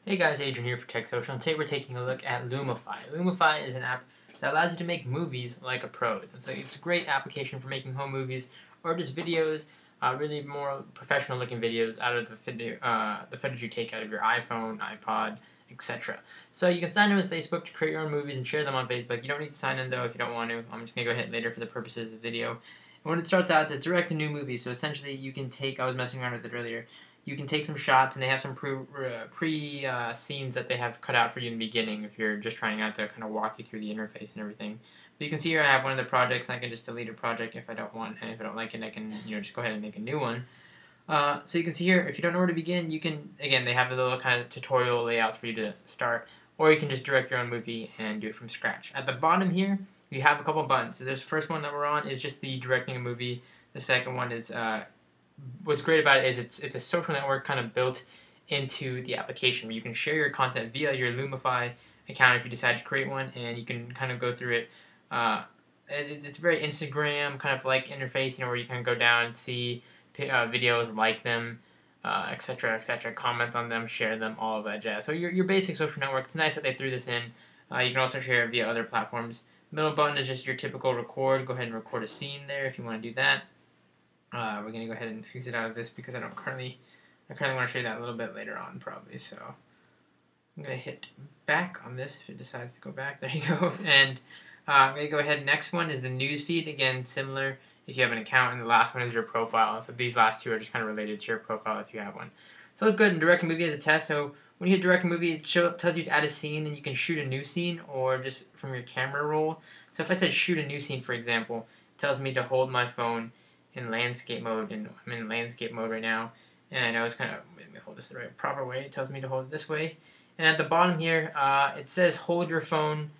Hey guys, Adrian here for Tech Social, and today we're taking a look at Lumify. Lumify is an app that allows you to make movies like a pro. It's a great application for making home movies or just videos, really more professional looking videos out of the footage you take out of your iPhone, iPod, etc. So you can sign in with Facebook to create your own movies and share them on Facebook. You don't need to sign in though if you don't want to. I'm just going to go ahead later for the purposes of the video. And when it starts out, to direct a new movie. So essentially you can take, I was messing around with it earlier, you can take some shots, and they have some scenes that they have cut out for you in the beginning if you're just trying out to kind of walk you through the interface and everything. But you can see here I have one of the projects, and I can just delete a project if I don't want, and if I don't like it, I can just go ahead and make a new one. So you can see here, if you don't know where to begin, you can, again, they have a little kind of tutorial layouts for you to start, or you can just direct your own movie and do it from scratch. At the bottom here, you have a couple buttons. So this first one that we're on is just the directing a movie. The second one is what's great about it is it's a social network kind of built into the application where you can share your content via your Lumify account if you decide to create one, and you can kind of go through it. It's very Instagram kind of like interface, where you can go down and see videos, like them, etc., etc., comment on them, share them, all of that jazz. So your basic social network. It's nice that they threw this in. You can also share it via other platforms. The middle button is just your typical record. Go ahead and record a scene there if you want to do that. We're going to go ahead and exit out of this because I currently want to show you that a little bit later on probably. So I'm going to hit back on this if it decides to go back. There you go. And I'm going to go ahead. Next one is the news feed. Again, similar if you have an account. And the last one is your profile. So these last two are just kind of related to your profile if you have one. So let's go ahead and direct a movie as a test. So when you hit direct a movie, it tells you to add a scene, and you can shoot a new scene or just from your camera roll. So if I said shoot a new scene, for example, it tells me to hold my phone in landscape mode, and I'm in landscape mode right now, and I know it's kind of, let me hold this the proper way. It tells me to hold it this way, and at the bottom here it says hold your phone,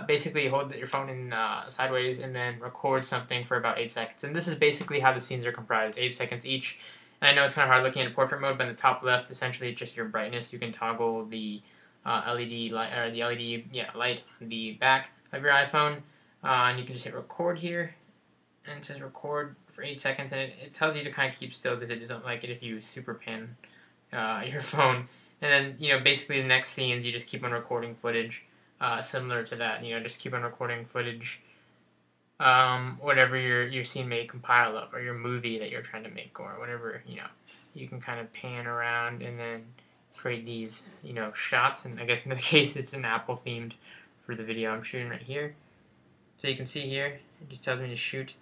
basically hold your phone in sideways and then record something for about 8 seconds, and this is basically how the scenes are comprised, 8 seconds each. And I know it's kind of hard looking at portrait mode, but in the top left, essentially it's just your brightness. You can toggle the LED light, or the LED light on the back of your iPhone, and you can just hit record here, and it says record for 8 seconds, and it tells you to kind of keep still because it doesn't like it if you super pan your phone. And then, basically the next scenes, you just keep on recording footage similar to that. Just keep on recording footage, whatever your scene may compile of, or your movie that you're trying to make, or whatever, you can kind of pan around and then create these, shots. And I guess in this case, it's an Apple themed for the video I'm shooting right here. So you can see here, it just tells me to shoot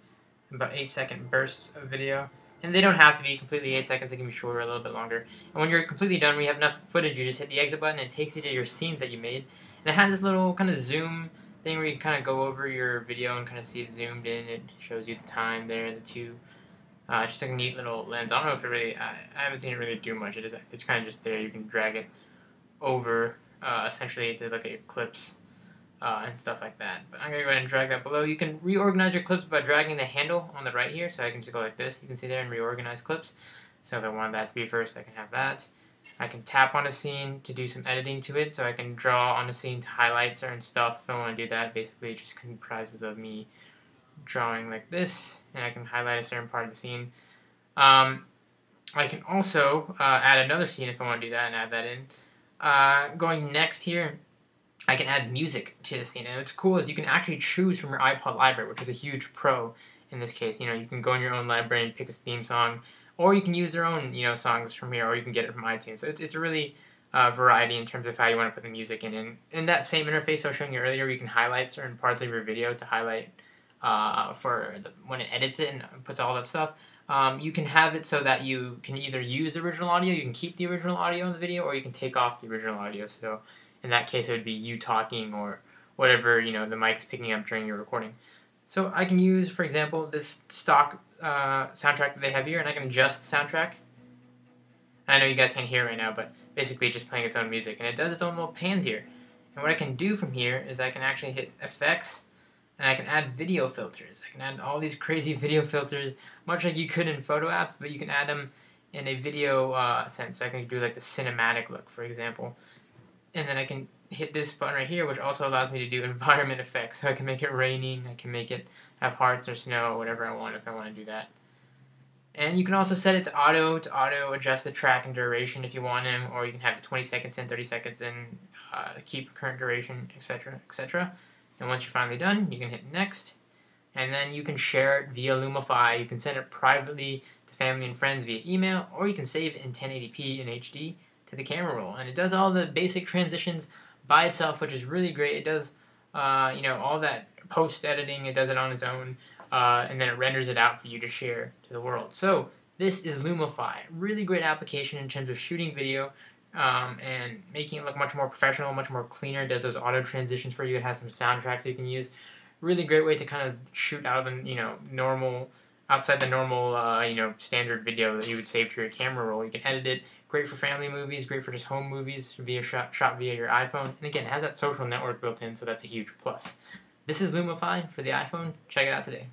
about 8-second bursts of video, and they don't have to be completely 8 seconds. They can be shorter, a little bit longer. And when you're completely done, when you have enough footage, you just hit the exit button, and it takes you to your scenes that you made. And it has this little kind of zoom thing where you can kind of go over your video and kind of see it zoomed in. It shows you the time there, the two. Just like a neat little lens. I don't know if it really, I haven't seen it really do much. It's kind of just there. You can drag it over, essentially, to look at your clips. And stuff like that. But I'm going to go ahead and drag that below. You can reorganize your clips by dragging the handle on the right here. So I can just go like this. You can see there and reorganize clips. So if I want that to be first, I can have that. I can tap on a scene to do some editing to it. So I can draw on a scene to highlight certain stuff if I want to do that. Basically, it just comprises of me drawing like this. And I can highlight a certain part of the scene. I can also add another scene if I want to do that and add that in. Going next here, I can add music to the scene, and what's cool is you can actually choose from your iPod library, which is a huge pro in this case. You can go in your own library and pick a theme song, or you can use their own songs from here, or you can get it from iTunes. So it's a really variety in terms of how you want to put the music in. And in that same interface I was showing you earlier, you can highlight certain parts of your video to highlight when it edits it and puts all that stuff. You can have it so that you can either use the original audio, you can keep the original audio in the video, or you can take off the original audio. So in that case, it would be you talking or whatever, the mic is picking up during your recording. So I can use, for example, this stock soundtrack that they have here, and I can adjust the soundtrack. And I know you guys can't hear it right now, but basically it's just playing its own music. And it does its own little pans here. And what I can do from here is I can actually hit Effects, and I can add video filters. I can add all these crazy video filters, much like you could in Photo app, but you can add them in a video sense. So I can do like the cinematic look, for example. And then I can hit this button right here, which also allows me to do environment effects. So I can make it raining, I can make it have hearts or snow, or whatever I want if I want to do that. And you can also set it to auto adjust the track and duration if you want to, or you can have it 20 seconds in, 30 seconds in, keep current duration, etc., etc. And once you're finally done, you can hit next, and then you can share it via Lumify. You can send it privately to family and friends via email, or you can save it in 1080p in HD to the camera roll. And it does all the basic transitions by itself, which is really great. It does, all that post editing. It does it on its own. And then it renders it out for you to share to the world. So this is Lumify. Really great application in terms of shooting video and making it look much more professional, much more cleaner. It does those auto transitions for you. It has some soundtracks you can use. Really great way to kind of shoot out of the outside the normal standard video that you would save to your camera roll. You can edit it. Great for family movies. Great for just home movies shot via your iPhone. And again, it has that social network built in, so that's a huge plus. This is Lumify for the iPhone. Check it out today.